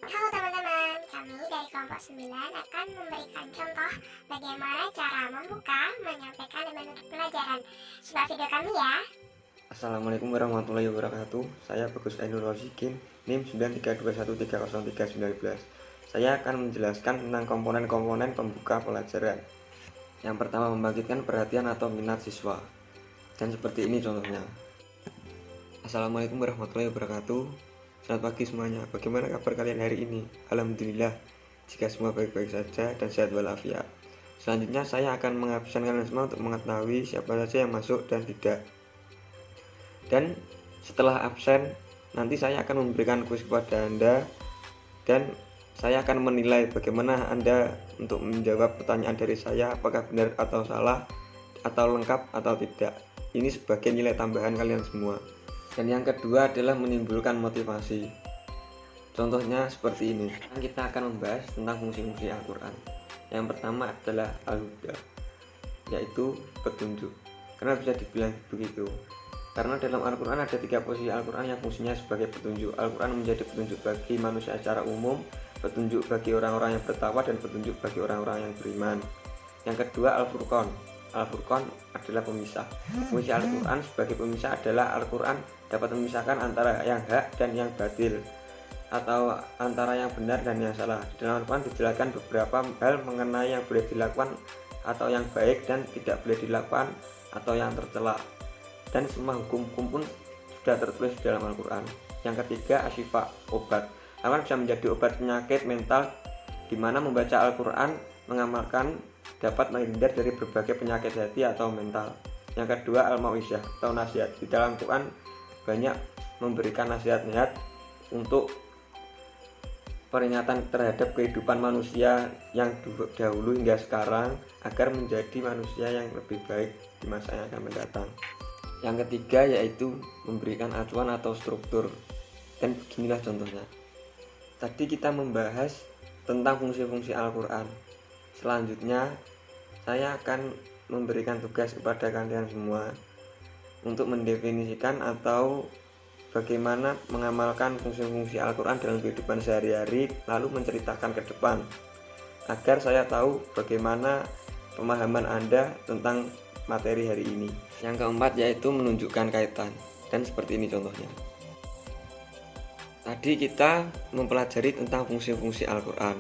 Halo teman-teman, kami dari kelompok 9 akan memberikan contoh bagaimana cara membuka, menyampaikan, dan menutup pelajaran. Simak video kami ya. Assalamualaikum warahmatullahi wabarakatuh. Saya Bagus Ainur Rosikin, NIM 9321303919. Saya akan menjelaskan tentang komponen-komponen pembuka pelajaran. Yang pertama, membangkitkan perhatian atau minat siswa. Dan seperti ini contohnya. Assalamualaikum warahmatullahi wabarakatuh. Selamat pagi semuanya. Bagaimana kabar kalian hari ini? Alhamdulillah, jika semua baik-baik saja dan sehat walafiat. Selanjutnya saya akan mengabsen kalian semua untuk mengetahui siapa saja yang masuk dan tidak. Dan setelah absen, nanti saya akan memberikan kuis kepada Anda dan saya akan menilai bagaimana Anda untuk menjawab pertanyaan dari saya, apakah benar atau salah, atau lengkap atau tidak. Ini sebagai nilai tambahan kalian semua. Dan yang kedua adalah menimbulkan motivasi. Contohnya seperti ini. Kita akan membahas tentang fungsi-fungsi Al-Quran. Yang pertama adalah Al-Huda, yaitu petunjuk. Kenapa bisa dibilang begitu? Karena dalam Al-Quran ada 3 posisi Al-Quran yang fungsinya sebagai petunjuk. Al-Quran menjadi petunjuk bagi manusia secara umum, petunjuk bagi orang-orang yang bertakwa, dan petunjuk bagi orang-orang yang beriman. Yang kedua Al-Furqan. Al-Furqan adalah pemisah. Fungsi Al-Quran sebagai pemisah adalah Al-Quran dapat memisahkan antara yang hak dan yang batil, atau antara yang benar dan yang salah. Di dalam Al-Quran dijelaskan beberapa hal mengenai yang boleh dilakukan atau yang baik dan tidak boleh dilakukan atau yang tercela. Dan semua hukum-hukum pun sudah tertulis di dalam Al-Quran. Yang ketiga asyifa, obat. Al-Quran bisa menjadi obat penyakit mental, di mana membaca Al-Quran mengamalkan dapat menghindar dari berbagai penyakit hati atau mental. Yang kedua al-mau'izah atau nasihat. Di dalam Quran banyak memberikan nasihat-nasihat untuk peringatan terhadap kehidupan manusia yang dahulu hingga sekarang agar menjadi manusia yang lebih baik di masa yang akan mendatang. Yang ketiga yaitu memberikan acuan atau struktur. Dan beginilah contohnya. Tadi kita membahas tentang fungsi-fungsi Al-Quran. Selanjutnya saya akan memberikan tugas kepada kalian semua untuk mendefinisikan atau bagaimana mengamalkan fungsi-fungsi Al-Quran dalam kehidupan sehari-hari, lalu menceritakan ke depan agar saya tahu bagaimana pemahaman Anda tentang materi hari ini. Yang keempat yaitu menunjukkan kaitan, dan seperti ini contohnya. Tadi kita mempelajari tentang fungsi-fungsi Al-Quran,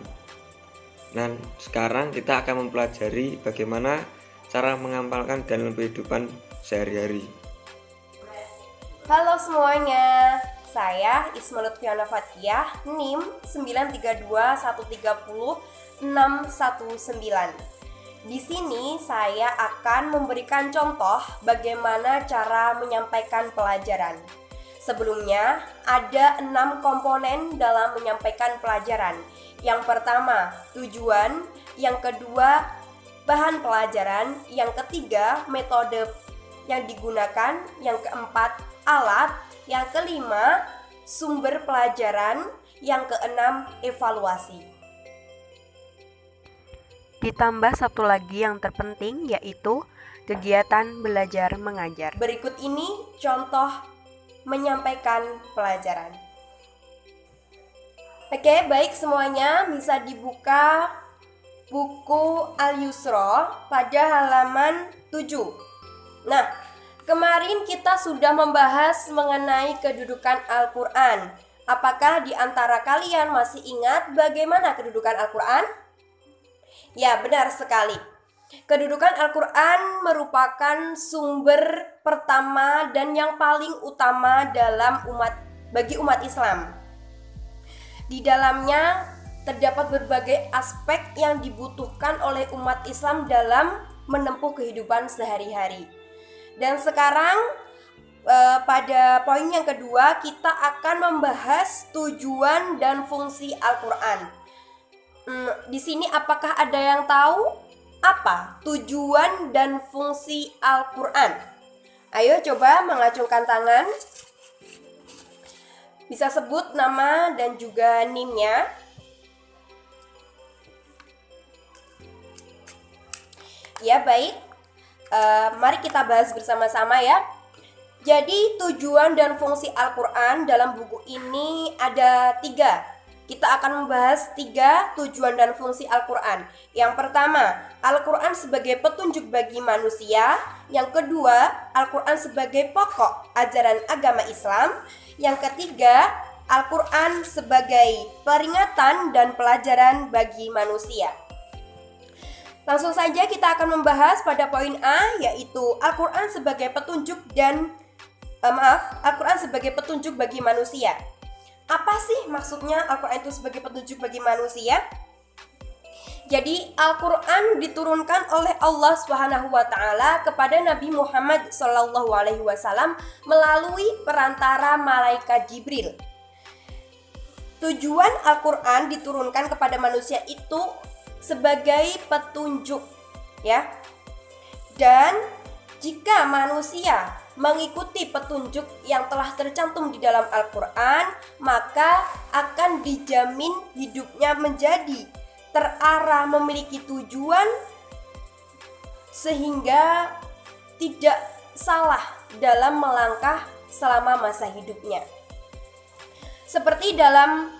dan sekarang kita akan mempelajari bagaimana cara mengamalkan dalam kehidupan sehari-hari. Halo semuanya, saya Isma Lutfiana Fathiyah, NIM 932130619. Di sini saya akan memberikan contoh bagaimana cara menyampaikan pelajaran. Sebelumnya, ada 6 komponen dalam menyampaikan pelajaran. Yang pertama, tujuan. Yang kedua, bahan pelajaran. Yang ketiga, metode yang digunakan. Yang keempat, alat. Yang kelima, sumber pelajaran. Yang keenam, evaluasi. Ditambah satu lagi yang terpenting, yaitu kegiatan belajar mengajar. Berikut ini contoh menyampaikan pelajaran. Oke, baik semuanya, bisa dibuka buku Al-Yusra pada halaman 7. Nah, kemarin kita sudah membahas mengenai kedudukan Al-Quran. Apakah di antara kalian masih ingat bagaimana kedudukan Al-Quran? Ya, benar sekali. Kedudukan Al-Quran merupakan sumber pertama dan yang paling utama bagi umat Islam. Di dalamnya terdapat berbagai aspek yang dibutuhkan oleh umat Islam dalam menempuh kehidupan sehari-hari. Dan sekarang pada poin yang kedua kita akan membahas tujuan dan fungsi Al-Quran. Di sini apakah ada yang tahu apa tujuan dan fungsi Al-Quran? Ayo coba mengacungkan tangan. Bisa sebut nama dan juga NIM-nya. Ya, baik. Mari kita bahas bersama-sama ya. Jadi tujuan dan fungsi Al-Quran dalam buku ini ada 3. kita akan membahas 3 tujuan dan fungsi Al-Quran. Yang pertama, Al-Quran sebagai petunjuk bagi manusia. Yang kedua, Al-Quran sebagai pokok ajaran agama Islam. Yang ketiga, Al-Quran sebagai peringatan dan pelajaran bagi manusia. Langsung saja kita akan membahas pada poin A, yaitu Al-Quran sebagai petunjuk Al-Quran sebagai petunjuk bagi manusia. Apa sih maksudnya Al-Quran itu sebagai petunjuk bagi manusia? Jadi Al-Quran diturunkan oleh Allah SWT kepada Nabi Muhammad SAW melalui perantara malaikat Jibril. Tujuan Al-Quran diturunkan kepada manusia itu sebagai petunjuk, ya. Dan jika manusia mengikuti petunjuk yang telah tercantum di dalam Al-Quran, maka akan dijamin hidupnya menjadi terarah, memiliki tujuan, sehingga tidak salah dalam melangkah selama masa hidupnya. Seperti dalam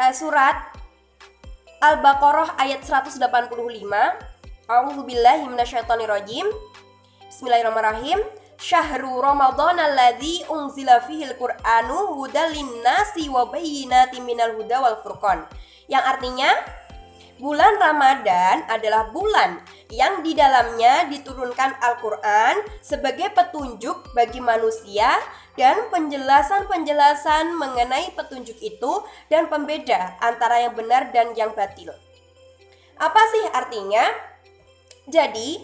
surat Al-Baqarah ayat 185. A'udzubillahi minasyaitonirrajim. Bismillahirrahmanirrahim. Syahrul Ramadan alladzi unzila fihil Qur'anu hudal linnasi wa bayyinatin minal huda wal furqan. Yang artinya, bulan Ramadan adalah bulan yang di dalamnya diturunkan Al-Quran sebagai petunjuk bagi manusia dan penjelasan-penjelasan mengenai petunjuk itu dan pembeda antara yang benar dan yang batil. Apa sih artinya? Jadi,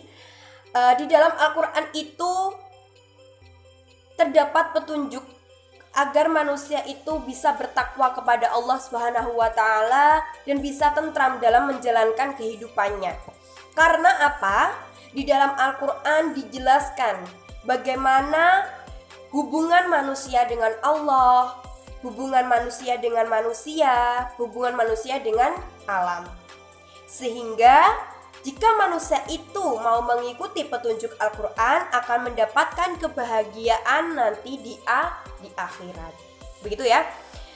di dalam Al-Quran itu terdapat petunjuk agar manusia itu bisa bertakwa kepada Allah Subhanahu wa taala dan bisa tentram dalam menjalankan kehidupannya. Karena apa? Di dalam Al-Qur'an dijelaskan bagaimana hubungan manusia dengan Allah, hubungan manusia dengan manusia, hubungan manusia dengan alam. Sehingga jika manusia itu mau mengikuti petunjuk Al-Quran akan mendapatkan kebahagiaan nanti di akhirat. Begitu ya.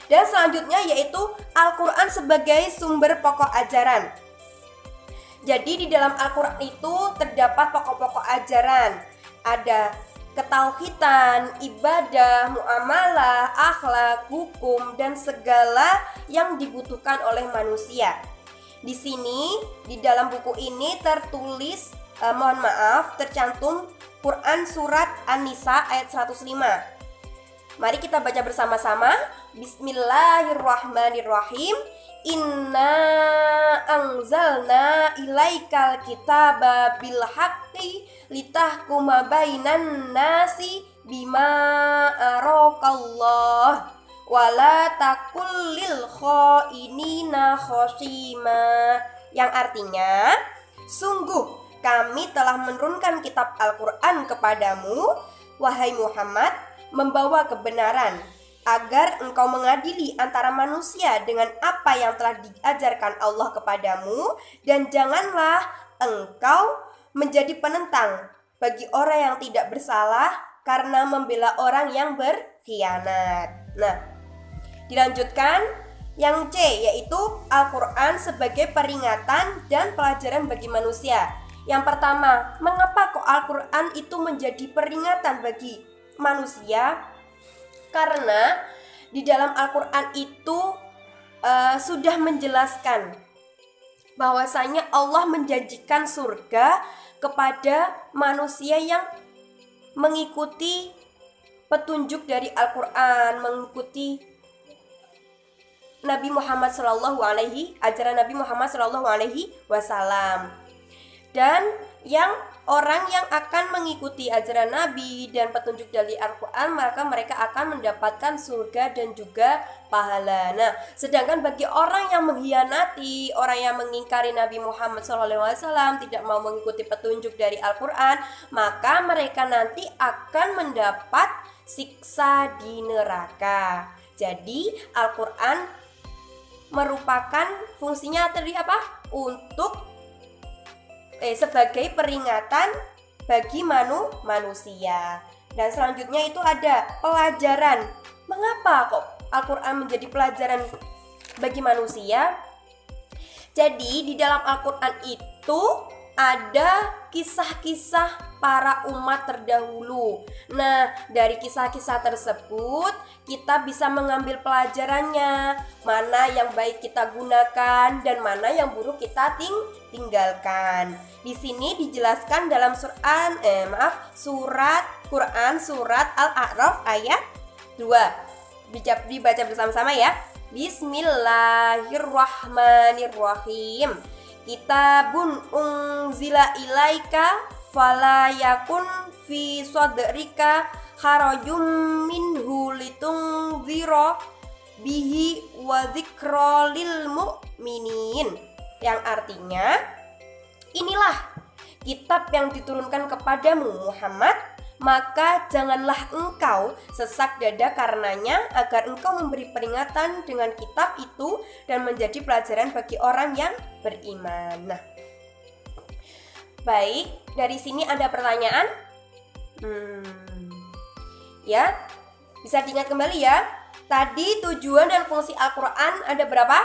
Dan selanjutnya yaitu Al-Quran sebagai sumber pokok ajaran. Jadi di dalam Al-Quran itu terdapat pokok-pokok ajaran. Ada ketauhidan, ibadah, muamalah, akhlak, hukum, dan segala yang dibutuhkan oleh manusia. Di sini, di dalam buku ini tertulis, tercantum Quran Surat An-Nisa ayat 105. Mari kita baca bersama-sama. Bismillahirrahmanirrahim. Inna anzalna ilaikal kitaba bil haqqi litahkuma bainan nasi bima arakallah wala takul lil khainina khosima. Yang artinya, sungguh kami telah menurunkan kitab Al-Quran kepadamu, wahai Muhammad, membawa kebenaran, agar engkau mengadili antara manusia dengan apa yang telah diajarkan Allah kepadamu, dan janganlah engkau menjadi penentang bagi orang yang tidak bersalah karena membela orang yang berkhianat. Nah, dilanjutkan yang C, yaitu Al-Quran sebagai peringatan dan pelajaran bagi manusia. Yang pertama, mengapa kok Al-Quran itu menjadi peringatan bagi manusia? Karena di dalam Al-Quran itu sudah menjelaskan bahwasanya Allah menjanjikan surga kepada manusia yang mengikuti petunjuk dari Al-Quran, mengikuti Nabi Muhammad ajaran Nabi Muhammad SAW. Dan orang yang akan mengikuti ajaran Nabi dan petunjuk dari Al-Quran, maka mereka akan mendapatkan surga dan juga pahala. Nah, sedangkan bagi orang yang mengkhianati, orang yang mengingkari Nabi Muhammad SAW, tidak mau mengikuti petunjuk dari Al-Quran, maka mereka nanti akan mendapat siksa di neraka. Jadi Al-Quran merupakan fungsinya tadi apa? Sebagai peringatan bagi manusia. Dan selanjutnya itu ada pelajaran. Mengapa kok Al-Quran menjadi pelajaran bagi manusia. Jadi di dalam Al-Quran itu ada kisah-kisah para umat terdahulu. Nah, dari kisah-kisah tersebut kita bisa mengambil pelajarannya, mana yang baik kita gunakan dan mana yang buruk kita tinggalkan. Di sini dijelaskan dalam surat Quran surat Al-A'raf ayat 2. Dibaca bersama-sama ya. Bismillahirrahmanirrahim. Kitabun unzila ilaika fala yakun fi sadrika harajum minhu litunzira bihi wa dzikra lil mu'minin. Yang artinya, inilah kitab yang diturunkan kepadamu Muhammad, maka janganlah engkau sesak dada karenanya, agar engkau memberi peringatan dengan kitab itu dan menjadi pelajaran bagi orang yang beriman. Nah, baik, dari sini ada pertanyaan? Ya, bisa diingat kembali ya. Tadi tujuan dan fungsi Al-Quran ada berapa?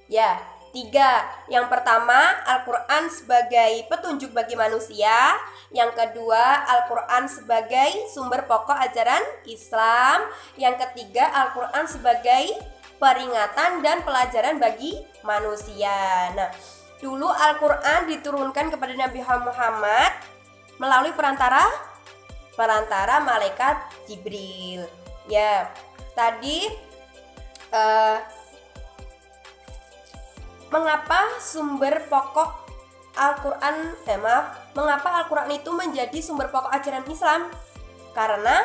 Ya, 3. Yang pertama, Al-Quran sebagai petunjuk bagi manusia. Yang kedua, Al-Quran sebagai sumber pokok ajaran Islam. Yang ketiga, Al-Quran sebagai peringatan dan pelajaran bagi manusia. Nah, dulu Al-Quran diturunkan kepada Nabi Muhammad melalui perantara malaikat Jibril. Ya, tadi mengapa sumber pokok Al-Quran, mengapa Al-Quran itu menjadi sumber pokok ajaran Islam? Karena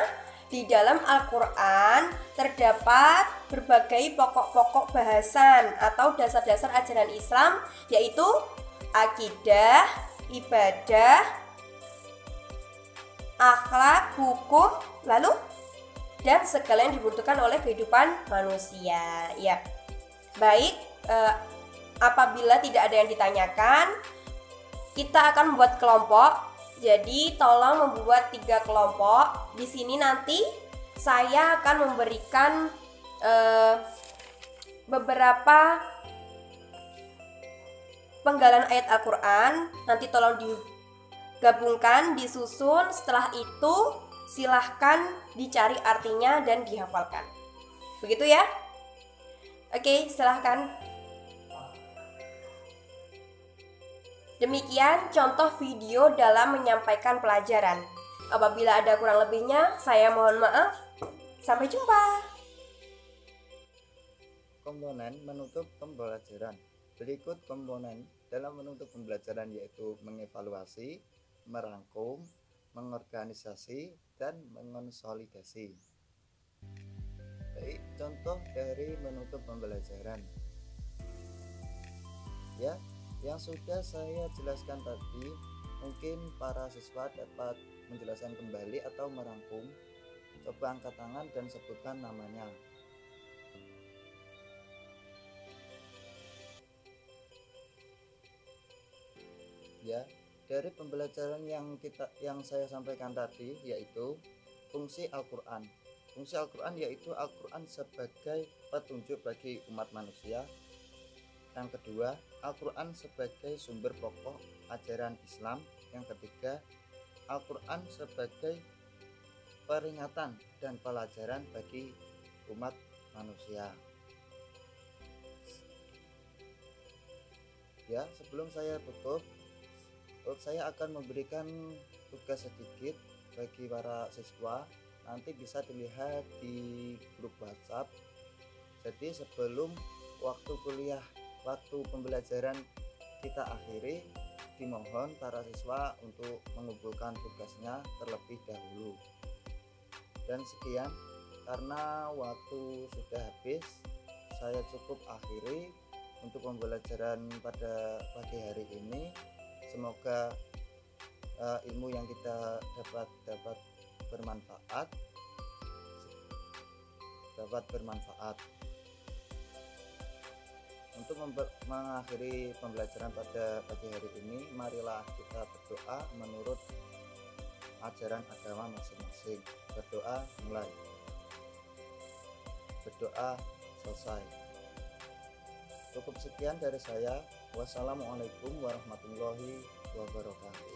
di dalam Al-Quran terdapat berbagai pokok-pokok bahasan atau dasar-dasar ajaran Islam, yaitu akidah, ibadah, akhlak, hukum, lalu dan segala yang dibutuhkan oleh kehidupan manusia. Ya, baik. Apabila tidak ada yang ditanyakan, kita akan membuat kelompok. Jadi tolong membuat 3 kelompok. Di sini nanti saya akan memberikan beberapa penggalan ayat Al-Quran. Nanti tolong digabungkan, disusun. Setelah itu silahkan dicari artinya dan dihafalkan. Begitu ya? Oke, silahkan. Demikian contoh video dalam menyampaikan pelajaran. Apabila ada kurang lebihnya, saya mohon maaf. Sampai jumpa. Komponen menutup pembelajaran. Berikut komponen dalam menutup pembelajaran, yaitu mengevaluasi, merangkum, mengorganisasi, dan mengonsolidasi. Baik, contoh dari menutup pembelajaran. Ya, yang sudah saya jelaskan tadi, mungkin para siswa dapat menjelaskan kembali atau merangkum. Coba angkat tangan dan sebutkan namanya. Ya, dari pembelajaran yang saya sampaikan tadi, yaitu fungsi Al-Quran. Fungsi Al-Quran yaitu Al-Quran sebagai petunjuk bagi umat manusia. Yang kedua, Al-Quran sebagai sumber pokok ajaran Islam. Yang ketiga, Al-Quran sebagai peringatan dan pelajaran bagi umat manusia. Ya, sebelum saya tutup, saya akan memberikan tugas sedikit bagi para siswa. Nanti bisa dilihat di grup WhatsApp. Jadi sebelum waktu pembelajaran kita akhiri, dimohon para siswa untuk mengumpulkan tugasnya terlebih dahulu. Dan sekian, karena waktu sudah habis, saya cukup akhiri untuk pembelajaran pada pagi hari ini. Semoga ilmu yang kita dapat bermanfaat. Untuk mengakhiri pembelajaran pada pagi hari ini, marilah kita berdoa menurut ajaran agama masing-masing. Berdoa mulai, berdoa selesai. Cukup sekian dari saya. Wassalamualaikum warahmatullahi wabarakatuh.